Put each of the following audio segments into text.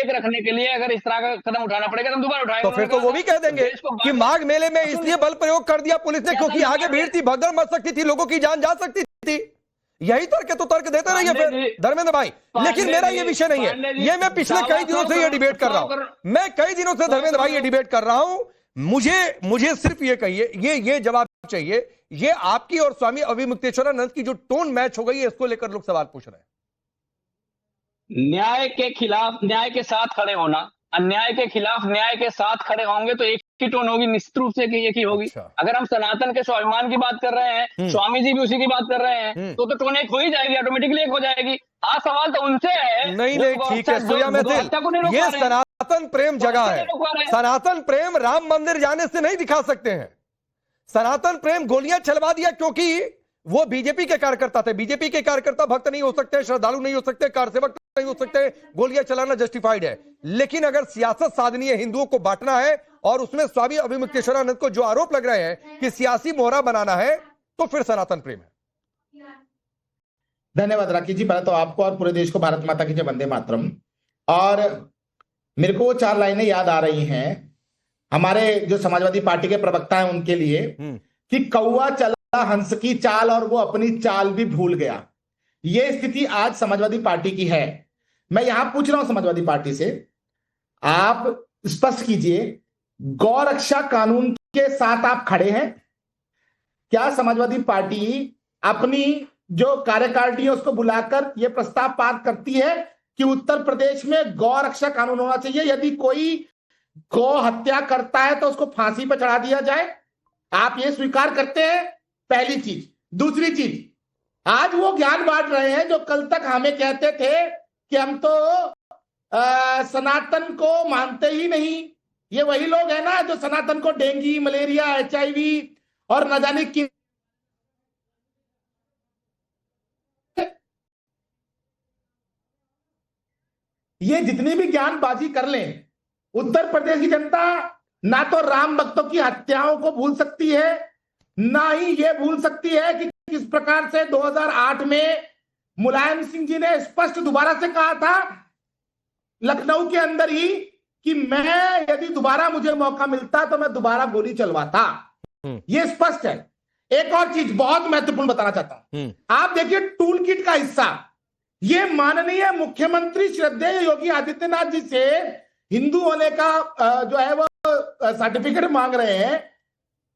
एक रखने के लिए अगर इस तरह का कदम उठाना पड़ेगा तो हम दोबारा उठाएंगे। तो फिर तो वो भी कह देंगे कि माघ मेले में इसलिए बल प्रयोग कर दिया पुलिस ने क्योंकि आगे भीड़ थी, भगदड़ मच सकती थी, लोगों की जान जा सकती थी। यही तर्क है तो तर्क देते रहिए फिर धर्मेंद्र भाई। लेकिन मेरा ये विषय नहीं है, ये मैं पिछले कई दिनों से ये डिबेट कर रहा हूं, मैं कई दिनों से धर्मेंद्र भाई ये डिबेट कर रहा हूं। मुझे सिर्फ ये कहिए, ये जवाब चाहिए, ये आपकी और स्वामी अविमुक्तेश्वरानंद की जो टोन मैच हो गई है, इसको लेकर लोग सवाल पूछ रहे हैं। न्याय के खिलाफ न्याय के साथ खड़े होना, अन्याय के खिलाफ न्याय के साथ खड़े होंगे तो एक ही टोन होगी, निश्चित रूप से एक ही होगी। अच्छा। अगर हम सनातन के स्वाभिमान की बात कर रहे हैं, स्वामी जी भी उसी की बात कर रहे हैं, तो टोन एक हो ही जाएगी, ऑटोमेटिकली एक हो जाएगी। आज सवाल तो उनसे है। नहीं ठीक है सूर्या मैथिल, ये सनातन प्रेम जगह है। सनातन प्रेम राम मंदिर जाने से नहीं दिखा सकते हैं। सनातन प्रेम गोलियां चलवा दिया क्योंकि वो बीजेपी के कार्यकर्ता थे। बीजेपी के कार्यकर्ता भक्त नहीं हो सकते, श्रद्धालु नहीं हो सकते, कारसेवक नहीं हो सकते, गोलियां चलाना जस्टिफाइड है। लेकिन अगर सियासत साधनी है, हिंदुओं को बांटना है और उसमें स्वामी अविमुक्तेश्वरानंद को जो आरोप लग रहे हैं कि सियासी मोहरा बनाना है, तो फिर सनातन प्रेम है। धन्यवाद राकेश जी, पहले तो आपको और पूरे देश को भारत माता की जय, वंदे मातरम। और मेरे को वो 4 लाइनें याद आ रही हैं हमारे जो समाजवादी पार्टी के प्रवक्ता हैं उनके लिए कि कौवा चला हंस की चाल और वो अपनी चाल भी भूल गया। ये स्थिति आज समाजवादी पार्टी की है। मैं यहां पूछ रहा हूं समाजवादी पार्टी से, आप स्पष्ट कीजिए, गौरक्षा कानून के साथ आप खड़े हैं क्या? समाजवादी पार्टी अपनी जो कार्यकारिणी है उसको बुलाकर यह प्रस्ताव पास करती है कि उत्तर प्रदेश में गौ रक्षा कानून होना चाहिए, यदि कोई गौ हत्या करता है तो उसको फांसी पर चढ़ा दिया जाए? आप ये स्वीकार करते हैं? पहली चीज। दूसरी चीज, आज वो ज्ञान बांट रहे हैं जो कल तक हमें कहते थे कि हम तो सनातन को मानते ही नहीं। ये वही लोग हैं ना जो सनातन को डेंगू, मलेरिया, HIV और न जाने की ये जितनी भी ज्ञानबाजी कर लें, उत्तर प्रदेश की जनता ना तो राम भक्तों की हत्याओं को भूल सकती है, ना ही ये भूल सकती है कि किस प्रकार से 2008 में मुलायम सिंह जी ने स्पष्ट दोबारा से कहा था लखनऊ के अंदर ही कि मैं यदि दोबारा मुझे मौका मिलता तो मैं दोबारा गोली चलवाता। ये स्पष्ट है। एक और चीज बहुत महत्वपूर्ण बताना चाहता हूं, आप देखिए टूल किट का हिस्सा, ये माननीय मुख्यमंत्री श्रद्धेय योगी आदित्यनाथ जी से हिंदू होने का जो है वो सर्टिफिकेट मांग रहे हैं,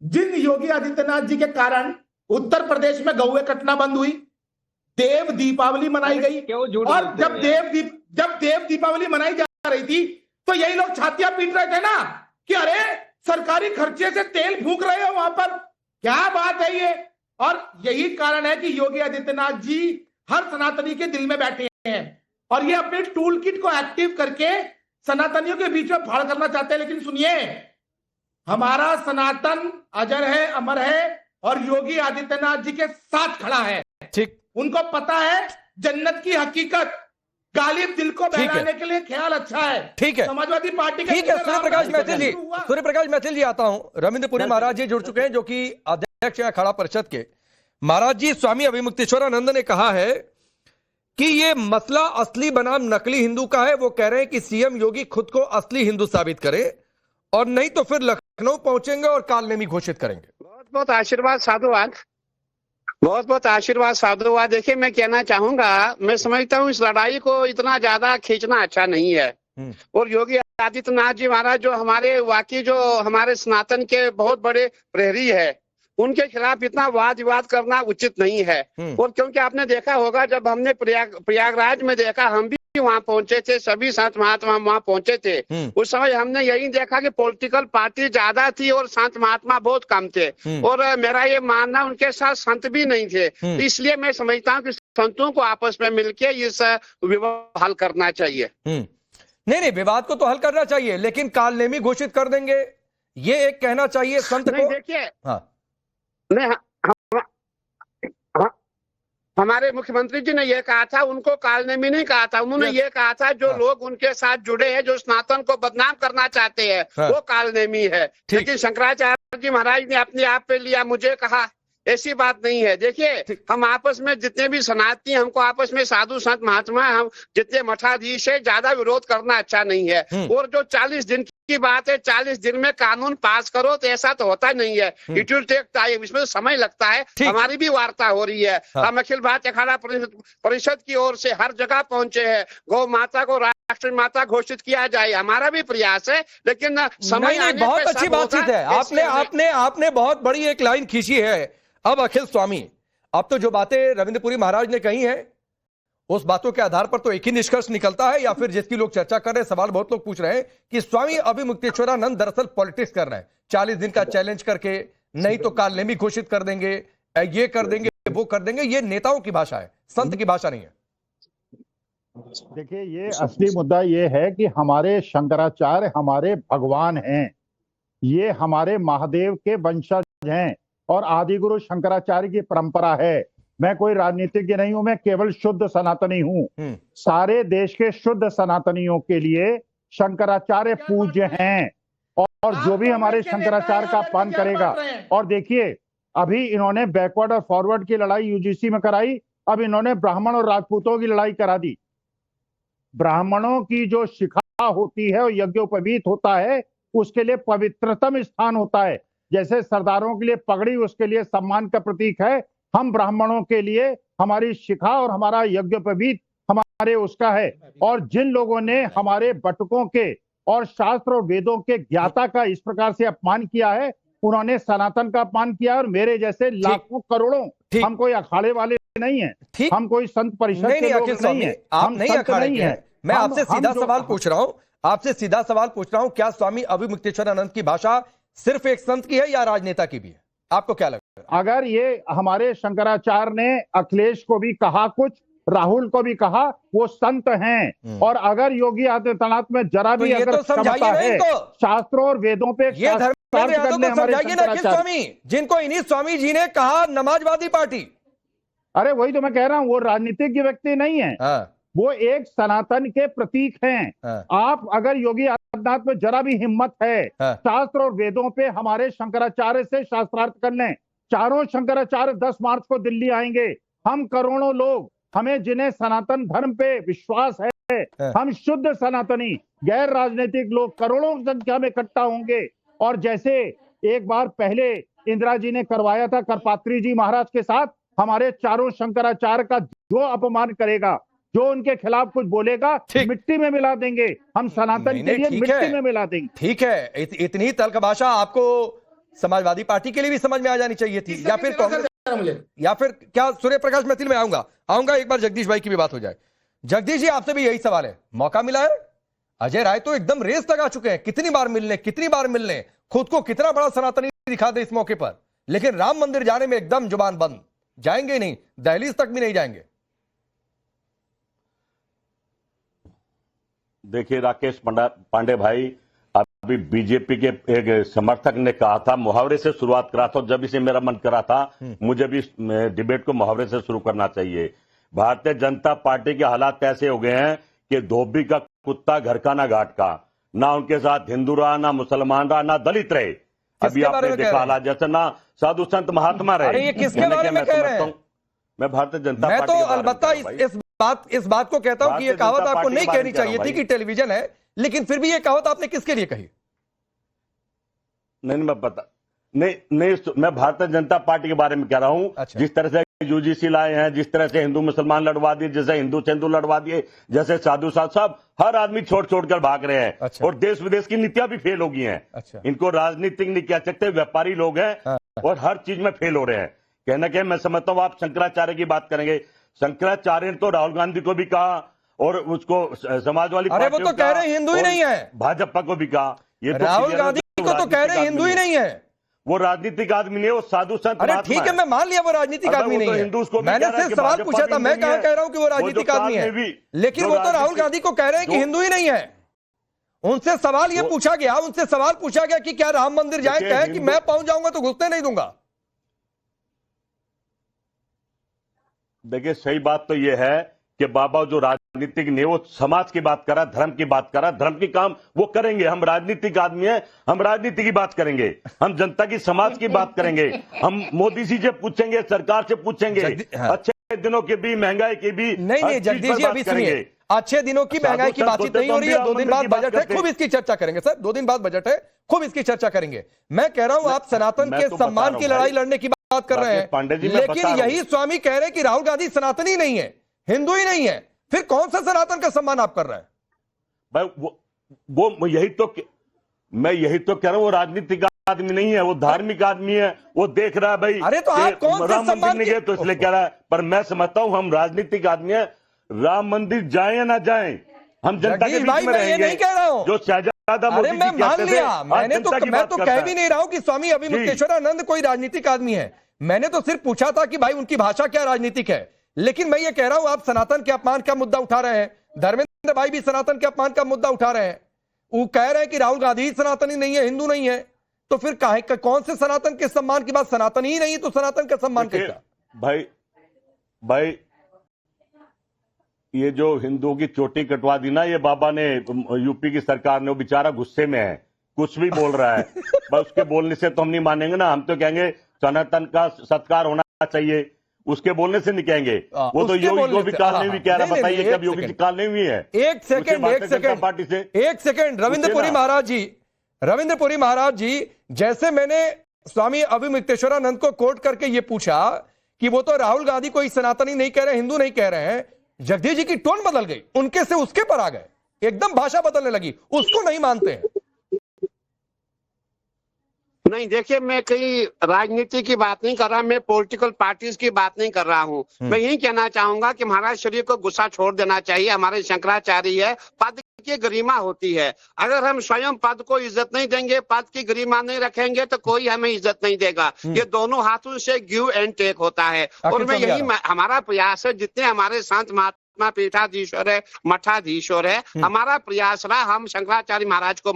जिन योगी आदित्यनाथ जी के कारण उत्तर प्रदेश में गौएं कटना बंद हुई, देव दीपावली मनाई गई, और जब देव दीपावली मनाई जा रही थी तो यही लोग छातियां पीट रहे थे ना कि अरे सरकारी खर्चे से तेल फूंक रहे हो वहां पर, क्या बात है ये। और यही कारण है कि योगी आदित्यनाथ जी हर सनातनी के दिल में बैठे हैं और ये अपने टूल किट को एक्टिव करके सनातनियों के बीच में फाड़ करना चाहते हैं। लेकिन सुनिए, हमारा सनातन अजर है, अमर है और योगी आदित्यनाथ जी के साथ खड़ा है। ठीक, उनको पता है जन्नत की हकीकत, गालिब दिल को बहलाने के लिए ख्याल अच्छा है। ठीक है, समाजवादी पार्टी का ठीक है। सूर्यप्रकाश मैथिल जी आता हूं। रविंद्रपुरी महाराज जी जुड़ चुके हैं जो कि अध्यक्ष है अखाड़ा परिषद के। महाराज जी, स्वामी अविमुक्तेश्वरानंद ने कहा है कि ये मसला असली बनाम नकली हिंदू का है। वो कह रहे हैं कि सीएम योगी खुद को असली हिंदू साबित करे और नहीं तो फिर लखनऊ पहुंचेंगे और कालनेमी घोषित करेंगे। बहुत बहुत आशीर्वाद, साधुवाद, बहुत बहुत आशीर्वाद, साधुवाद। देखिए, मैं कहना चाहूंगा, मैं समझता हूं इस लड़ाई को इतना ज्यादा खींचना अच्छा नहीं है। और योगी आदित्यनाथ जी महाराज जो हमारे वाकई जो हमारे सनातन के बहुत बड़े प्रहरी है, उनके खिलाफ इतना वाद विवाद करना उचित नहीं है। और क्योंकि आपने देखा होगा जब हमने प्रयागराज में देखा, हम भी वहां पहुंचे थे, सभी संत महात्मा वहां पहुंचे थे, उस समय हमने यही देखा कि पॉलिटिकल पार्टी ज्यादा थी और संत महात्मा बहुत कम थे। और मेरा ये मानना उनके साथ संत भी नहीं थे। तो इसलिए मैं समझता हूँ कि संतों को आपस में मिलकर इस विवाद हल करना चाहिए। नहीं, विवाद को तो हल करना चाहिए, लेकिन कालनेमी घोषित कर देंगे, ये एक कहना चाहिए संत को। देखिए, हाँ, नहीं, हमारे मुख्यमंत्री जी ने यह कहा था, उनको कालनेमी नहीं कहा था, उन्होंने ये कहा था जो लोग उनके साथ जुड़े हैं, जो सनातन को बदनाम करना चाहते हैं, वो कालनेमी है। लेकिन शंकराचार्य जी महाराज ने अपने आप पे लिया, मुझे कहा ऐसी बात नहीं है। देखिए, हम आपस में जितने भी सनातनी, हमको आपस में साधु संत महात्मा, हम जितने मठाधीश है, ज्यादा विरोध करना अच्छा नहीं है। और जो 40 दिन की बात है, 40 दिन में कानून पास करो, तो ऐसा तो होता नहीं है। इट विल टेक टाइम, इसमें तो समय लगता है। हमारी भी वार्ता हो रही है। हम अखिल भारतीय अखाड़ा परिषद की ओर से हर जगह पहुंचे हैं। गौ माता को राष्ट्र माता घोषित किया जाए, हमारा भी प्रयास है, लेकिन समय नहीं, बहुत अच्छी बातचीत है। आपने बहुत बड़ी एक लाइन खींची है। अब अखिल स्वामी, अब तो जो बातें रविंद्रपुरी महाराज ने कही हैं, उस बातों के आधार पर तो एक ही निष्कर्ष निकलता है, या फिर जिसकी लोग चर्चा कर रहे हैं, सवाल बहुत लोग पूछ रहे हैं कि स्वामी अभिमुक्तेश्वरानंद दरअसल पॉलिटिक्स कर रहे हैं, 40 दिन का चैलेंज करके, नहीं तो कालनेमी घोषित कर देंगे, ये कर देंगे, वो कर देंगे। ये नेताओं की भाषा है, संत की भाषा नहीं है। देखिए, ये असली मुद्दा ये है कि हमारे शंकराचार्य हमारे भगवान हैं, ये हमारे महादेव के वंशज हैं और आदिगुरु शंकराचार्य की परंपरा है। मैं कोई राजनीतिज्ञ नहीं हूं, मैं केवल शुद्ध सनातनी हूं। सारे देश के शुद्ध सनातनियों के लिए शंकराचार्य पूज्य हैं, और जो भी हमारे शंकराचार्य का अपमान करेगा। और देखिए, अभी इन्होंने बैकवर्ड और फॉरवर्ड की लड़ाई यूजीसी में कराई, अब इन्होंने ब्राह्मण और राजपूतों की लड़ाई करा दी। ब्राह्मणों की जो शिखा होती है और यज्ञोपवीत होता है, उसके लिए पवित्रतम स्थान होता है। जैसे सरदारों के लिए पगड़ी उसके लिए सम्मान का प्रतीक है, हम ब्राह्मणों के लिए हमारी शिखा और हमारा यज्ञोपवीत हमारे उसका है। और जिन लोगों ने हमारे बटुकों के और शास्त्र और वेदों के ज्ञाता का इस प्रकार से अपमान किया है, उन्होंने सनातन का अपमान किया। और मेरे जैसे लाखों करोड़ों, हम कोई अखाड़े वाले नहीं है, हम कोई संत परिषद के लोग नहीं है, आप नहीं अखाड़े के हैं। मैं आपसे सीधा सवाल पूछ रहा हूं, आपसे सीधा सवाल पूछ रहा हूं, क्या स्वामी अभिमुक्तेश्वरानंद की भाषा सिर्फ एक संत की है या राजनेता की भी है? आपको क्या लगता है? अगर ये हमारे शंकराचार्य ने अखिलेश को भी कहा कुछ, राहुल को भी कहा, वो संत हैं। और अगर योगी आदित्यनाथ में जरा भी तो अगर क्षमता है, शास्त्रों और वेदों पे ये धर्म समझाइए ना कि स्वामी, जिनको इन्हीं स्वामी जी ने कहा नमाजवादी पार्टी। अरे वही तो मैं कह रहा हूं, वो राजनीतिज्ञ व्यक्ति नहीं है, वो एक सनातन के प्रतीक हैं। आप अगर योगी आदित्यनाथ में जरा भी हिम्मत है, शास्त्र और वेदों पे हमारे शंकराचार्य से शास्त्रार्थ कर लें। चारों शंकराचार्य 10 मार्च को दिल्ली आएंगे। हम करोड़ों लोग, हमें जिन्हें सनातन धर्म पे विश्वास है, हम शुद्ध सनातनी गैर राजनीतिक लोग करोड़ों की संख्या में इकट्ठा होंगे। और जैसे एक बार पहले इंदिरा जी ने करवाया था करपात्री जी महाराज के साथ, हमारे चारों शंकराचार्य का जो अपमान करेगा, जो उनके खिलाफ कुछ बोलेगा, मिट्टी में मिला देंगे। हम सनातन के लिए मिट्टी में मिला देंगे। ठीक है, इतनी तल्ख भाषा आपको समाजवादी पार्टी के लिए भी समझ में आ जानी चाहिए थी, या फिर कांग्रेस, या फिर क्या सूर्य प्रकाश मैथिल में आऊंगा एक बार जगदीश भाई की भी बात हो जाए। जगदीश जी, आपसे भी यही सवाल है, मौका मिला है? अजय राय तो एकदम रेस लगा चुके हैं, कितनी बार मिलने, खुद को कितना बड़ा सनातनी दिखा दे इस मौके पर, लेकिन राम मंदिर जाने में एकदम जुबान बंद, जाएंगे नहीं, दहलीज तक भी नहीं जाएंगे। देखिए राकेश पांडे भाई, अभी बीजेपी के एक समर्थक ने कहा था, मुहावरे से शुरुआत करा था, जब इसे मेरा मन करा था मुझे भी डिबेट को मुहावरे से शुरू करना चाहिए। भारतीय जनता पार्टी के हालात ऐसे हो गए हैं कि धोबी का कुत्ता घर का ना घाट का, ना उनके साथ हिंदू रहा, ना मुसलमान रहा, ना दलित रहे। अभी आपने देखा हालात जैसे ना साधु संत महात्मा रहे। अरे ये किसके बारे में कह रहे हैं? मैं भारतीय जनता पार्टी, मैं तो अलबत्ता इस बात को कहता हूं कि ये कहावत आपको नहीं कहनी चाहिए थी कि टेलीविजन है, लेकिन फिर भी ये कहावत आपने किसके लिए कही? नहीं, मैं पता नहीं, मैं भारतीय जनता पार्टी के बारे में कह रहा हूं। अच्छा। जिस तरह से यूजीसी लाए हैं, जिस तरह से हिंदू मुसलमान लड़वा दिए, जैसे हिंदू से हिंदू लड़वा दिए, जैसे साधु साहब, हर आदमी छोड़ कर भाग रहे हैं। अच्छा। और देश विदेश की नीतियां भी फेल हो गई हैं। अच्छा। इनको राजनीतिक नहीं कह सकते, व्यापारी लोग हैं और हर चीज में फेल हो रहे हैं। कहना क्या, मैं समझता हूं आप शंकराचार्य की बात करेंगे, शंकराचार्य ने तो राहुल गांधी को भी कहा और उसको समाजवादी, अरे वो तो कह रहे हिंदू ही नहीं है, भाजपा को भी कहा। ये राहुल गांधी को तो कह रहे हिंदू ही नहीं है, वो राजनीतिक आदमी नहीं, वो साधु संत। अरे ठीक है, मैं मान लिया वो राजनीतिक आदमी नहीं है, मैंने सिर्फ सवाल पूछा था, मैं कहां कह रहा हूं कि वो राजनीतिक आदमी है, लेकिन वो तो राहुल गांधी को कह रहे हैं कि हिंदू ही नहीं है। उनसे सवाल ये पूछा गया कि क्या राम मंदिर जाए, कहे कि मैं पहुंच जाऊंगा तो घुसने नहीं दूंगा। देखिए सही बात तो यह है कि बाबा जो राजनीतिक नहीं, वो समाज की बात कर रहा, धर्म की बात कर रहा, धर्म की काम वो करेंगे। हम राजनीतिक आदमी हैं, हम राजनीति की बात करेंगे, हम जनता की समाज की बात करेंगे, हम मोदी जी से पूछेंगे, सरकार से पूछेंगे, अच्छे दिनों की भी, महंगाई की भी। नहीं जगदीश जी, अभी सुनिए, अच्छे दिनों की महंगाई की बातचीत नहीं हो रही है, 2 दिन बाद बजट है, खूब इसकी चर्चा करेंगे सर, 2 दिन बाद बजट है, खूब इसकी चर्चा करेंगे। मैं कह रहा हूं आप सनातन के सम्मान की लड़ाई लड़ने की बात कर रहे हैं, लेकिन यही स्वामी कह रहे हैं कि राहुल गांधी सनातनी नहीं है, हिंदू ही नहीं है, फिर कौन सा सनातन का सम्मान आप कर रहे हैं? भाई वो यही तो मैं यही तो कह रहा हूं, वो राजनीतिक आदमी नहीं है, वो धार्मिक आदमी है, वो देख रहा है भाई। अरे तो आप कौन से सम्मान के तो इसलिए कह रहा है, पर मैं समझता हूं हम राजनीतिक आदमी है, राम मंदिर जाए या ना जाए, हम जनता के बीच में रहेंगे। नहीं कह रहा हूं जो शहजादा मोदी जी मैं मान लिया, मैं तो कह भी नहीं रहा हूं कि स्वामी अभिमुक्तेश्वरानंद कोई राजनीतिक आदमी है, मैंने तो सिर्फ पूछा था कि भाई उनकी भाषा क्या राजनीतिक है। लेकिन मैं ये कह रहा हूं आप सनातन के अपमान का मुद्दा उठा रहे हैं, धर्मेंद्र भाई भी सनातन के अपमान का मुद्दा उठा रहे हैं, वो कह रहे हैं कि राहुल गांधी सनातनी नहीं है, हिंदू नहीं है, तो फिर काहे कौन से सनातन के सम्मान की बात? सनातन ही नहीं तो सनातन का सम्मान कैसा? भाई ये जो हिंदुओं की चोटी कटवा दी ना ये बाबा ने, यूपी की सरकार ने, वो बेचारा गुस्से में है, कुछ भी बोल रहा है बस उसके बोलने से तो हम नहीं मानेंगे ना, हम तो कहेंगे सनातन का सत्कार होना चाहिए, उसके बोलने से नहीं कहेंगे। वो तो योगी काल में भी कह रहा, बताइए कब योगी काल में हुई है? एक सेकंड पार्टी से, एक सेकंड रविंद्रपुरी महाराज जी, जैसे मैंने स्वामी अभिमुक्तेश्वरानंद को कोट करके ये पूछा कि वो तो राहुल गांधी कोई सनातनी नहीं कह रहे, हिंदू नहीं कह रहे हैं, जगदीश जी की टोन बदल गई, उनके से उसके पर आ गए, एकदम भाषा बदलने लगी, उसको नहीं मानते हैं। नहीं देखिए, मैं कहीं राजनीति की बात नहीं कर रहा, मैं पॉलिटिकल पार्टीज की बात नहीं कर रहा हूं। मैं यही कहना चाहूंगा कि महाराज शरीर को गुस्सा छोड़ देना चाहिए। हमारे शंकराचार्य है, पद की गरिमा होती है, अगर हम स्वयं पद को इज्जत नहीं देंगे, पद की गरिमा नहीं रखेंगे तो कोई हमें इज्जत नहीं देगा। ये दोनों हाथों से गिव एंड टेक होता है। और मैं यही हमारा प्रयास है, जितने हमारे संत महात्मा पीठाधीश्वर है, मठाधीश्वर है, हमारा प्रयास रहा हम शंकराचार्य महाराज को